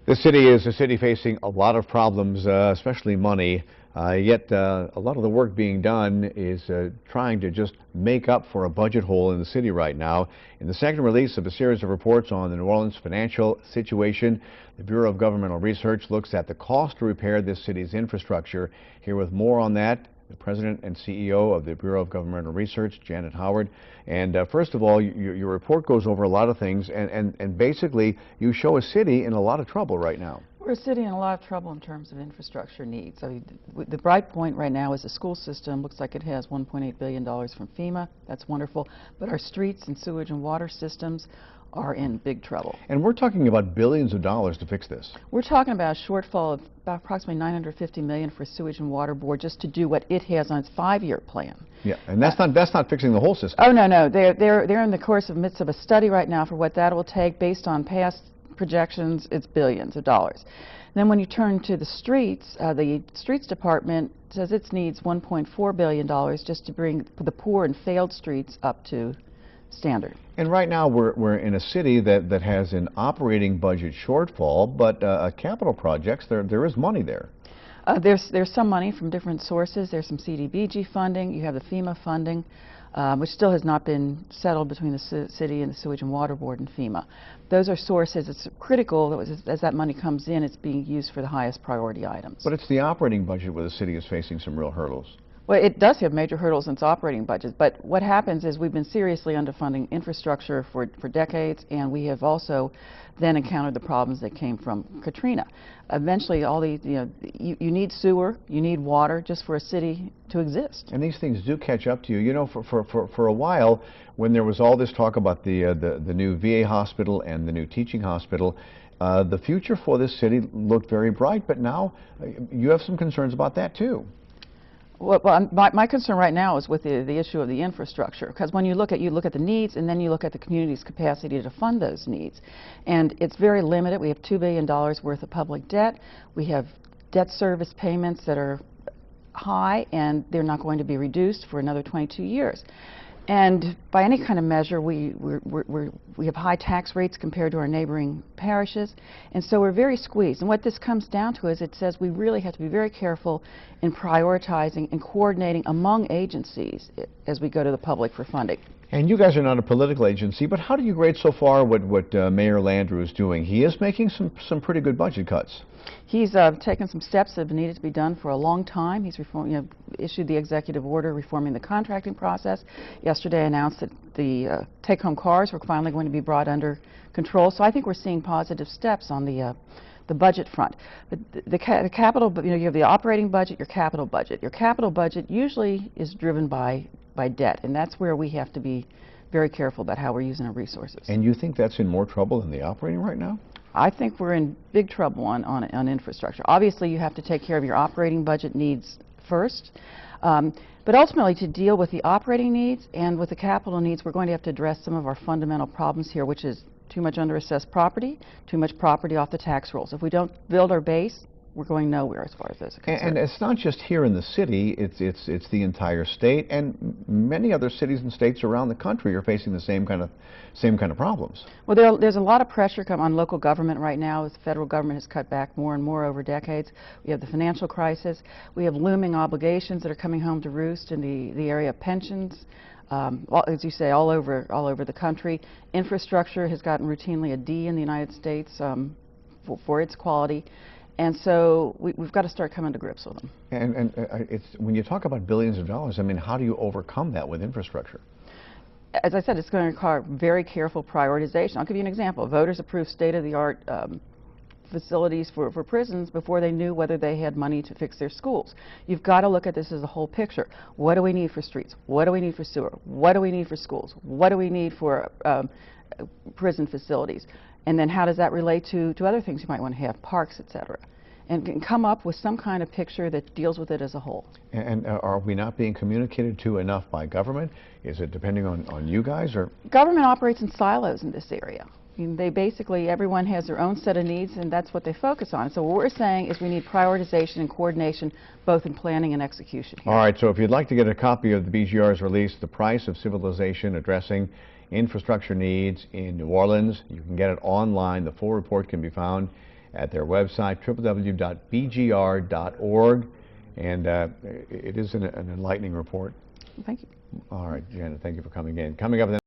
The city is a city facing a lot of problems, especially money. Yet a lot of the work being done is trying to just make up for a budget hole in the city right now. In the second release of a series of reports on the New Orleans financial situation, the Bureau of Governmental Research looks at the cost to repair this city's infrastructure. Here with more on that, the President and CEO of the Bureau of Governmental Research, Janet Howard. And first of all, your report goes over a lot of things, and basically you show a city in a lot of trouble right now. We're a city in a lot of trouble in terms of infrastructure needs. I mean, the bright point right now is the school system. Looks like it has $1.8 billion from FEMA. That's wonderful. But our streets and sewage and water systems are in big trouble. And we're talking about billions of dollars to fix this. We're talking about a shortfall of about approximately $950 million for Sewage and Water Board just to do what it has on its 5-year plan. Yeah, and that's not fixing the whole system. Oh no, they're in the midst of a study right now for what that will take. Based on past projections, it's billions of dollars. Then when you turn to the streets department says it needs $1.4 billion just to bring the poor and failed streets up to standard. And right now we're in a city that has an operating budget shortfall, but capital projects, there is money there. There's some money from different sources. There's some CDBG funding. You have the FEMA funding, which still has not been settled between the city and the Sewage and Water Board and FEMA. Those are sources. It's critical that as that money comes in, it's being used for the highest priority items. But it's the operating budget where the city is facing some real hurdles. Well, it does have major hurdles in its operating budget, but what happens is we've been seriously underfunding infrastructure for decades, and we have also then encountered the problems that came from Katrina. Eventually, all these, you need sewer, you need water just for a city to exist. And these things do catch up to you. You know, for a while, when there was all this talk about the new VA hospital and the new teaching hospital, the future for this city looked very bright, but now you have some concerns about that too. Well, my concern right now is with the issue of the infrastructure, because when you look at the needs and then you look at the community's capacity to fund those needs, and it's very limited. We have $2 billion worth of public debt. We have debt service payments that are high, and they're not going to be reduced for another 22 years. And by any kind of measure, we have high tax rates compared to our neighboring parishes, and so we're very squeezed. And what this comes down to is it says we really have to be very careful in prioritizing and coordinating among agencies as we go to the public for funding. And you guys are not a political agency, but how do you grade so far what Mayor Landrieu is doing? He is making some pretty good budget cuts. He's taken some steps that have needed to be done for a long time. He's issued the executive order reforming the contracting process. Yesterday announced that the take-home cars were finally going to be brought under control. So I think we're seeing positive steps on the budget front. But the capital, you have the operating budget, your capital budget. Your capital budget usually is driven by debt, and that's where we have to be very careful about how we're using our resources. And you think that's in more trouble than the operating right now? I think we're in big trouble on infrastructure. Obviously, you have to take care of your operating budget needs first, but ultimately to deal with the operating needs and with the capital needs, we're going to have to address some of our fundamental problems here, which is too much underassessed property, too much property off the tax rolls. If we don't build our base, we're going nowhere as far as those are concerned. And it's not just here in the city, it's the entire state, and many other cities and states around the country are facing the same kind of problems. Well, there's a lot of pressure on local government right now as the federal government has cut back more and more over decades. We have the financial crisis. We have looming obligations that are coming home to roost in the area of pensions. As you say, all over the country. Infrastructure has gotten routinely a D in the United States for its quality. And so we've got to start coming to grips with them. And when you talk about billions of dollars, I mean, how do you overcome that with infrastructure? As I said, it's going to require very careful prioritization. I'll give you an example. Voters approved state-of-the-art facilities for prisons before they knew whether they had money to fix their schools. You've got to look at this as a whole picture. What do we need for streets? What do we need for sewer? What do we need for schools? What do we need for prison facilities? And then how does that relate to other things you might want to have, parks, etc. And come up with some kind of picture that deals with it as a whole. And are we not being communicated to enough by government? Is it depending on you guys? Or government operates in silos in this area. I mean, everyone has their own set of needs, and that's what they focus on. So what we're saying is we need prioritization and coordination, both in planning and execution here. All right, so if you'd like to get a copy of the BGR's release, The Price of Civilization Addressing Infrastructure Needs in New Orleans, you can get it online. The full report can be found at their website, www.bgr.org. And it is an enlightening report. Thank you. All right, Janet, thank you for coming in. Coming up.